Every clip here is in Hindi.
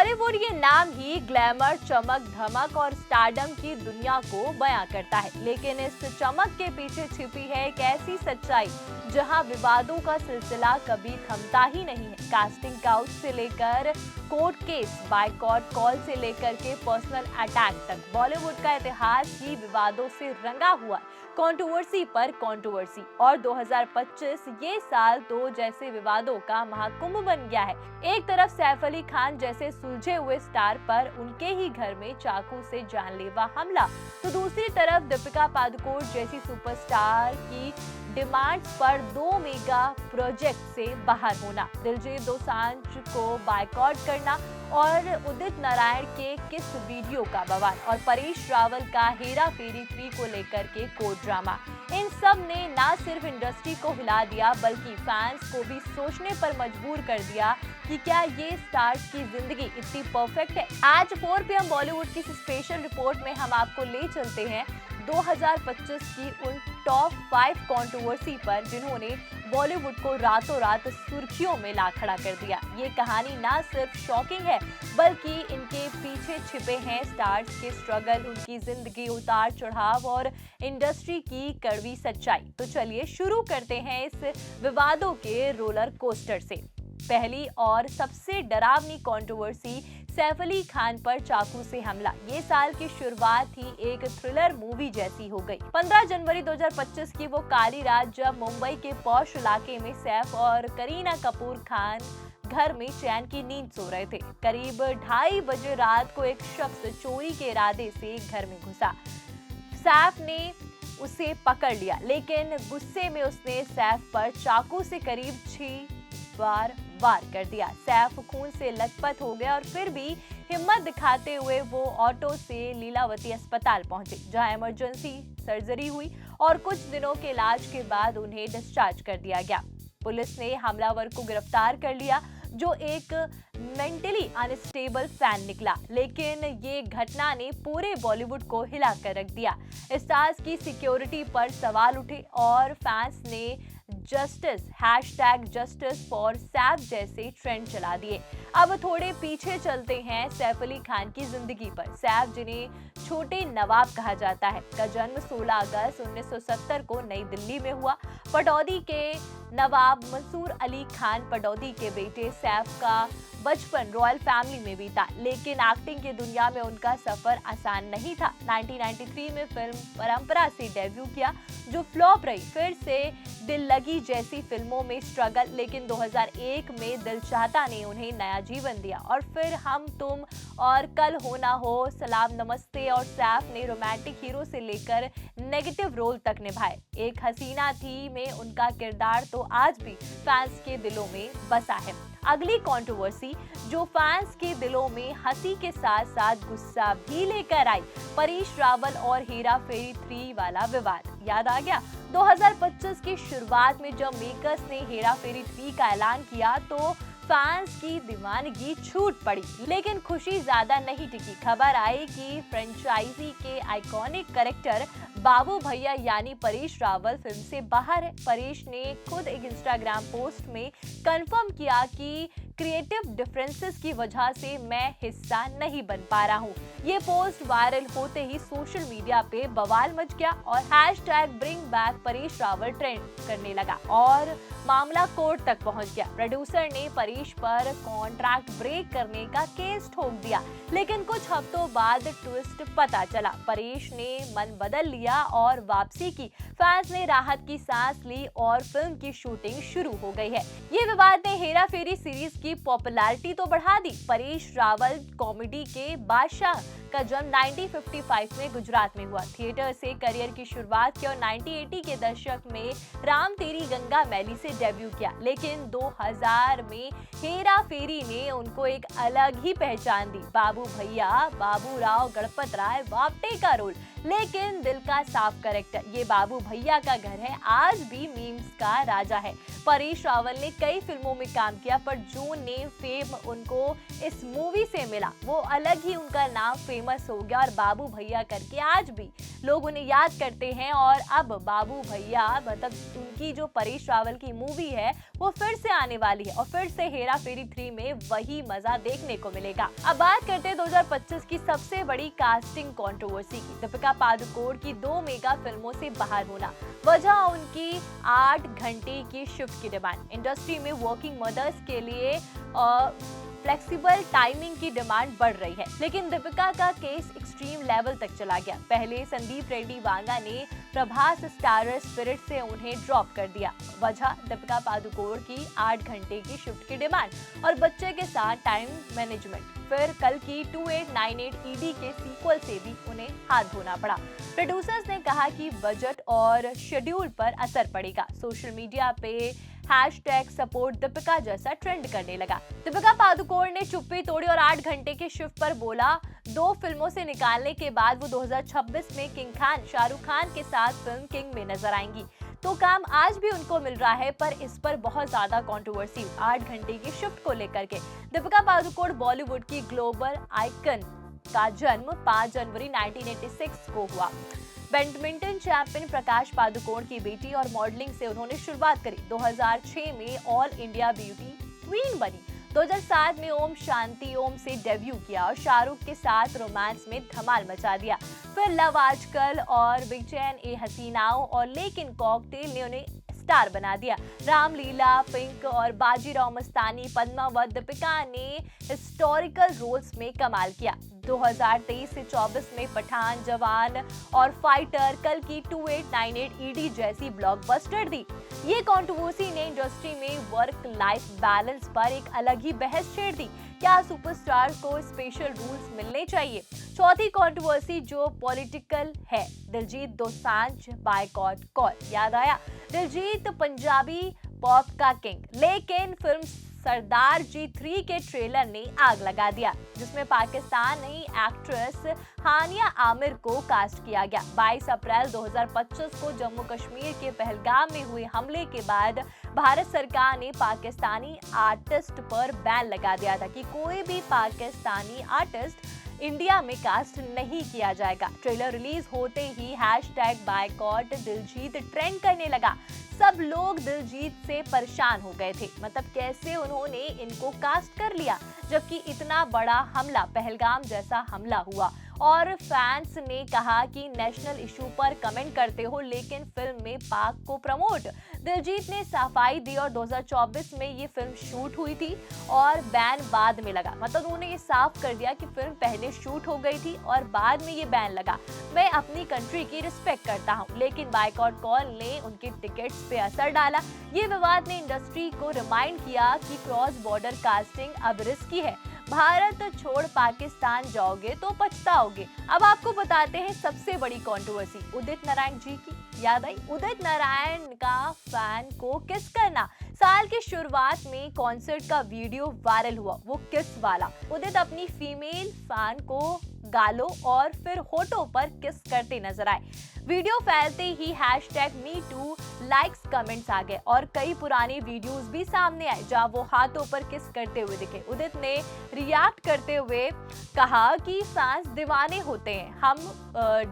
बॉलीवुड ये नाम ही ग्लैमर, चमक, धमक और स्टारडम की दुनिया को बयां करता है, लेकिन इस चमक के पीछे छिपी है एक ऐसी सच्चाई जहां विवादों का सिलसिला कभी थमता ही नहीं है। कास्टिंग काउच से लेकर कोर्ट केस, बायकॉट कॉल से लेकर के पर्सनल अटैक तक बॉलीवुड का इतिहास ही विवादों से रंगा हुआ है। कंट्रोवर्सी पर कंट्रोवर्सी, और 2025 ये साल तो जैसे विवादों का महाकुंभ बन गया है। एक तरफ सैफ अली खान जैसे सुलझे हुए स्टार पर उनके ही घर में चाकू से जानलेवा हमला, तो दूसरी तरफ दीपिका पादुकोण जैसी सुपरस्टार की डिमांड्स पर 2 मेगा प्रोजेक्ट से बाहर होना, दिलजीत दोसांझ को बायकॉट करना और उदित नारायण के किस वीडियो का बवाल और परेश रावल का हेरा फेरी 3 को लेकर के कोर्ट ड्रामा, इन सब ने ना सिर्फ इंडस्ट्री को हिला दिया बल्कि फैंस को भी सोचने पर मजबूर कर दिया कि क्या ये स्टार्स की जिंदगी इतनी परफेक्ट है। आज 4 PM बॉलीवुड की स्पेशल रिपोर्ट में हम आपको ले चलते हैं 2025 की उन टॉप 5 कंट्रोवर्सी पर जिन्होंने बॉलीवुड को रातों रात सुर्खियों में ला खड़ा कर दिया। ये कहानी ना सिर्फ शॉकिंग है बल्कि इनके पीछे छिपे हैं स्टार्स के स्ट्रगल, उनकी जिंदगी, उतार चढ़ाव और इंडस्ट्री की कड़वी सच्चाई। तो चलिए शुरू करते हैं इस विवादों के रोलर कोस्टर से। पहली और सबसे डरावनी कंट्रोवर्सी सैफ अली खान पर चाकू से हमला। ये साल की शुरुआत ही एक थ्रिलर मूवी जैसी हो गई। 15 जनवरी 2025 की वो काली रात जब मुंबई के पॉश इलाके में सैफ और करीना कपूर खान घर में चैन की नींद सो रहे थे। करीब 2:30 बजे रात को एक शख्स चोरी के इरादे से घर में घुसा। सैफ ने उसे पकड़ लिया, लेकिन गुस्से में उसने सैफ पर चाकू से करीब 6 बार वार कर दिया। सैफ खून से लथपथ हो गया और फिर भी हिम्मत दिखाते हुए वो ऑटो से लीलावती अस्पताल पहुंचे, जहां इमरजेंसी सर्जरी हुई और कुछ दिनों के इलाज के बाद उन्हें डिस्चार्ज कर दिया गया। पुलिस ने हमलावर को गिरफ्तार कर लिया, जो एक मेंटली अनस्टेबल फैन निकला, लेकिन ये घटना ने पूरे बॉलीवुड को हिला कर रख दिया। स्टार्स की सिक्योरिटी पर सवाल उठे और फैंस ने जस्टिस फॉर सैफ जैसे ट्रेंड चला दिए। अब थोड़े पीछे चलते हैं सैफ अली खान की जिंदगी पर। सैफ, जिन्हें छोटे नवाब कहा जाता है, का जन्म 16 अगस्त 1970 को नई दिल्ली में हुआ। पटौदी के नवाब मंसूर अली खान पटौदी के बेटे सैफ का बचपन रॉयल फैमिली में बीता, लेकिन एक्टिंग की दुनिया में उनका सफर आसान नहीं था। 1993 में फिल्म परंपरा से डेब्यू किया, जो फ्लॉप रही। फिर से दिल लगी जैसी फिल्मों में स्ट्रगल, लेकिन 2001 में दिल चाहता ने उन्हें नया जीवन दिया। और फिर हम तुम और कल हो ना हो, सलाम नमस्ते और सैफ ने रोमांटिक हीरो से लेकर नेगेटिव रोल तक निभाए। एक हसीना थी में उनका किरदार तो आज भी फैंस के दिलों में बसा है। अगली कंट्रोवर्सी जो फैंस के दिलों में हंसी के साथ साथ गुस्सा भी लेकर आई, परेश रावल और हेरा फेरी 3 वाला विवाद। याद आ गया 2025 की शुरुआत में जब मेकर्स ने हेरा फेरी 3 का ऐलान किया तो फैंस की दीवानगी छूट पड़ी, लेकिन खुशी ज्यादा नहीं टिकी। खबर आई कि फ्रेंचाइजी के आइकॉनिक कैरेक्टर बाबू भैया यानी परेश रावल फिल्म से बाहर है। परेश ने खुद एक इंस्टाग्राम पोस्ट में कंफर्म किया कि क्रिएटिव डिफरेंसेस की वजह से मैं हिस्सा नहीं बन पा रहा हूँ। ये पोस्ट वायरल होते ही सोशल मीडिया पे बवाल मच गया और #BringBackPareshRawal ट्रेंड करने लगा और मामला कोर्ट तक पहुंच गया। प्रोड्यूसर ने परेश पर कॉन्ट्रैक्ट ब्रेक करने का केस ठोक दिया, लेकिन कुछ हफ्तों बाद ट्विस्ट पता चला। परेश ने मन बदल लिया और वापसी की। फैंस ने राहत की सांस ली और फिल्म की शूटिंग शुरू हो गई है। ये विवाद ने हेरा फेरी सीरीज की पॉपुलैरिटी तो बढ़ा दी। परेश रावल कॉमेडी के बादशाह का जन्म 1955 में गुजरात में हुआ। थिएटर से करियर की शुरुआत की और 1980 के दशक में राम तेरी गंगा मैली से डेब्यू किया, लेकिन 2000 में हेरा फेरी ने उनको एक अलग ही पहचान दी। बाबू भैया, बाबू राव गणपत राय वाप्टे का रोल, लेकिन दिल का साफ कैरेक्टर। ये बाबू भैया का घर है आज भी मीम्स का राजा है। परेश रावल ने कई फिल्मों में काम किया, पर जो नेम फेम उनको इस मूवी से मिला वो अलग ही उनका नाम फेमस हो गया और बाबू भैया करके आज भी लोग उन्हें याद करते हैं। और अब बाबू भैया मतलब उनकी जो परेश रावल की मूवी है वो फिर से आने वाली है और फिर से हेरा फेरी 3 में वही मजा देखने को मिलेगा। अब बात करते हैं 2025 की सबसे बड़ी कास्टिंग कंट्रोवर्सी की। दीपिका पादुकोण की 2 मेगा फिल्मों से बाहर होना, वजह उनकी 8 घंटे की शिफ्ट की डिमांड। इंडस्ट्री में वर्किंग मदर्स के लिए फ्लेक्सिबल टाइमिंग की डिमांड बढ़ रही है, लेकिन दीपिका का केस एक्सट्रीम लेवल तक चला गया। पहले संदीप रेड्डी वांगा ने प्रभास स्टारर स्पिरिट से उन्हें ड्रॉप कर दिया। वजह दीपिका पादुकोण की 8 घंटे की शिफ्ट की डिमांड और बच्चे के साथ टाइम मैनेजमेंट। फिर कल की 2898 ईडी के सीक्वल से भी उन्हें हाथ धोना पड़ा। प्रोड्यूसर्स ने कहा कि बजट और शेड्यूल पर असर पड़ेगा। सोशल मीडिया पे #सपोर्ट दीपिका जैसा ट्रेंड करने लगा। दीपिका पादुकोण ने चुप्पी तोड़ी और 8 घंटे की शिफ्ट पर बोला 2 फिल्मों से निकालने के बाद वो 2026 में किंग खान शाहरुख खान के साथ फिल्म किंग में नजर आएंगी। तो काम आज भी उनको मिल रहा है, पर इस पर बहुत ज्यादा कंट्रोवर्सी 8 घंटे की शिफ्ट को लेकर के। दीपिका पादुकोण बॉलीवुड की ग्लोबल आइकन का जन्म 5 जनवरी 1986 को हुआ। बैडमिंटन चैंपियन प्रकाश पादुकोण की बेटी और मॉडलिंग से उन्होंने शुरुआत करी। 2006 में ऑल इंडिया ब्यूटी क्वीन बनी। 2007 में ओम शांति ओम से डेब्यू किया और शाहरुख के साथ रोमांस में धमाल मचा दिया। फिर लव आजकल और बेचैन ए हसीनाओं और लेकिन कॉकटेल ने उन्हें स्टार बना दिया। रामलीला, पिंक और बाजीराव मस्तानी, पद्मावत, दीपिका ने हिस्टोरिकल रोल्स में कमाल किया। 2023 से 24 में पठान, जवान और फाइटर, कल की 2898 ईडी जैसी ब्लॉकबस्टर दी। ये कंट्रोवर्सी ने इंडस्ट्री में वर्क लाइफ बैलेंस पर एक अलग ही बहस छेड़ दी। क्या सुपरस्टार को स्पेशल रूल्स मिलने चाहिए? चौथी कंट्रोवर्सी जो पॉलिटिकल है, दिलजीत दोसांझ बायकॉट कॉल। याद आया? दिलजीत पंजाबी पॉप का किंग, लेकिन फिल्म सरदार जी 3 के ट्रेलर ने आग लगा दिया, जिसमें पाकिस्तानी एक्ट्रेस हानिया आमिर को कास्ट किया गया। 22 अप्रैल 2025 को जम्मू कश्मीर के पहलगाम में हुए हमले के बाद भारत सरकार ने पाकिस्तानी आर्टिस्ट पर बैन लगा दिया था कि कोई भी पाकिस्तानी आर्टिस्ट इंडिया में कास्ट नहीं किया जाएगा। ट्रेलर रिलीज होते ही #बायकॉट दिलजीत ट्रेंड करने लगा। सब लोग दिलजीत से परेशान हो गए थे, मतलब कैसे उन्होंने इनको कास्ट कर लिया जबकि इतना बड़ा हमला, पहलगाम जैसा हमला हुआ। और फैंस ने कहा कि नेशनल इशू पर कमेंट करते हो लेकिन फिल्म में पाक को प्रमोट। दिलजीत ने सफाई दी और 2024 में ये फिल्म शूट हुई थी और बैन बाद में लगा, मतलब उन्होंने ये साफ कर दिया कि फिल्म पहले शूट हो गई थी और बाद में ये बैन लगा। मैं अपनी कंट्री की रिस्पेक्ट करता हूँ, लेकिन बायकॉट कॉल ने उनके टिकट्स पे असर डाला। ये विवाद ने इंडस्ट्री को रिमाइंड किया कि क्रॉस बॉर्डर कास्टिंग अब रिस्की है। भारत छोड़ पाकिस्तान जाओगे तो पछताओगे। अब आपको बताते हैं सबसे बड़ी कंट्रोवर्सी उदित नारायण जी की। याद आई? उदित नारायण का फैन को किस करना। साल की शुरुआत में कॉन्सर्ट का वीडियो वायरल हुआ, वो किस वाला। उदित अपनी फीमेल फैन को गालों और फिर होठों पर किस करते नजर आए। वीडियो फैलते ही #MeToo लाइक्स कमेंट्स आ गए और कई पुराने वीडियोस भी सामने आए जहां वो हाथों पर किस करते हुए दिखे। उदित ने रिएक्ट करते हुए कहा कि फैंस दीवाने होते हैं, हम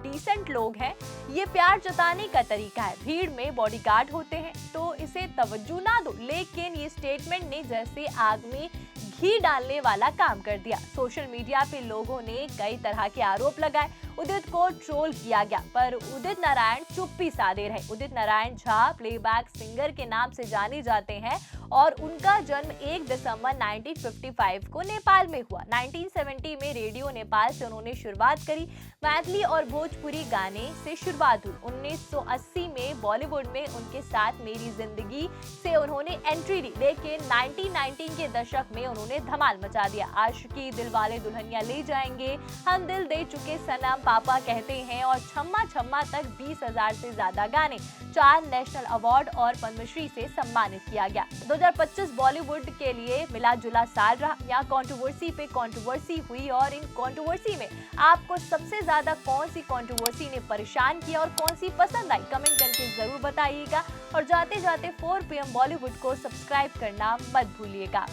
डिसेंट लोग हैं, ये प्यार जताने का तरीका है। भीड़ में बॉडीगार्ड होते हैं तो इसे तवज्जो ना दो। लेकिन ये स्टेटमेंट ने जैसे आग में घी डालने वाला काम कर दिया। सोशल मीडिया पे लोगों ने कई तरह के आरोप लगाए। उदित को ट्रोल किया गया, पर उदित नारायण चुप्पी साधे रहे। उदित नारायण झा प्लेबैक सिंगर के नाम से जाने जाते हैं और उनका जन्म 1 दिसंबर 1955 को नेपाल में हुआ। 1970 में रेडियो नेपाल से उन्होंने शुरुआत करी। मैथिली और भोजपुरी गाने से शुरुआत हुई। 1980 में बॉलीवुड में उनके साथ मेरी जिंदगी से उन्होंने एंट्री ली, लेकिन 1990 के दशक में उन्होंने धमाल मचा दिया। आशिकी, दिलवाले दुल्हनिया ले जाएंगे, हम दिल दे चुके सनम, पापा कहते हैं और छम्मा छम्मा तक 20,000 से ज्यादा गाने, 4 नेशनल अवार्ड और पद्मश्री से सम्मानित किया गया। 2025 बॉलीवुड के लिए मिला जुला साल रहा। यहाँ कंट्रोवर्सी पे कंट्रोवर्सी हुई और इन कंट्रोवर्सी में आपको सबसे ज्यादा कौन सी कंट्रोवर्सी ने परेशान किया और कौन सी पसंद आई, कमेंट करके जरूर बताइएगा। और जाते जाते 4 PM बॉलीवुड को सब्सक्राइब करना मत भूलिएगा।